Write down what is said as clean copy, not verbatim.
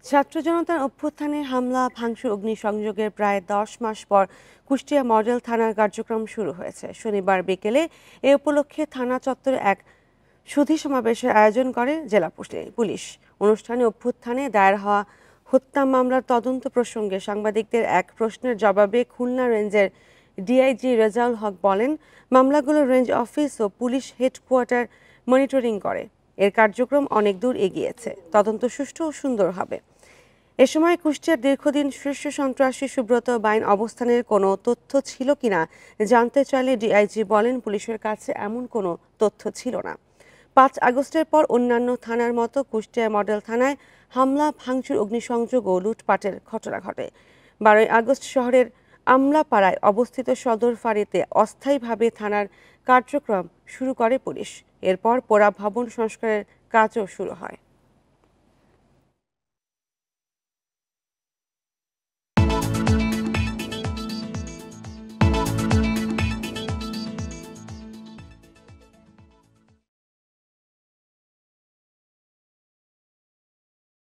ছাত্র জনতার অভ্যুত্থানে হামলা ভাঙচুর অগ্নিসংযোগের প্রায় ১০ মাস পর কুষ্টিয়া মডেল থানার কার্যক্রম শুরু হয়েছে। শনিবার বিকেলে এ উপলক্ষে থানা চত্বরে এক সুধী সমাবেশের আয়োজন করে জেলা পুলিশ। অনুষ্ঠানে অভ্যুত্থানে দায়ের হওয়া হত্যা মামলার তদন্ত প্রসঙ্গে সাংবাদিকদের এক প্রশ্নের জবাবে খুলনা রেঞ্জের ডিআইজি রেজাউল হক বলেন, মামলাগুলো রেঞ্জ অফিস ও পুলিশ হেডকোয়ার্টার মনিটরিং করে। এর কার্যক্রম অনেক দূর এগিয়েছে, তদন্ত সুষ্ঠু ও সুন্দর হবে। এ সময় কুষ্টিয়ার দীর্ঘদিন শীর্ষ সন্ত্রাসী সুব্রত বাইন অবস্থানের কোনো তথ্য ছিল কিনা জানতে চাইলে ডিআইজি বলেন, পুলিশের কাছে এমন কোনো তথ্য ছিল না। ৫ আগস্টের পর অন্যান্য থানার মতো কুষ্টিয়া মডেল থানায় হামলা ভাঙচুর অগ্নিসংযোগ ও লুটপাটের ঘটনা ঘটে। ১২ আগস্ট শহরের আমলাপাড়ায় অবস্থিত সদর ফাঁড়িতে অস্থায়ীভাবে থানার কার্যক্রম শুরু করে পুলিশ। এরপর পোড়া ভবন সংস্কারের কাজও শুরু হয়।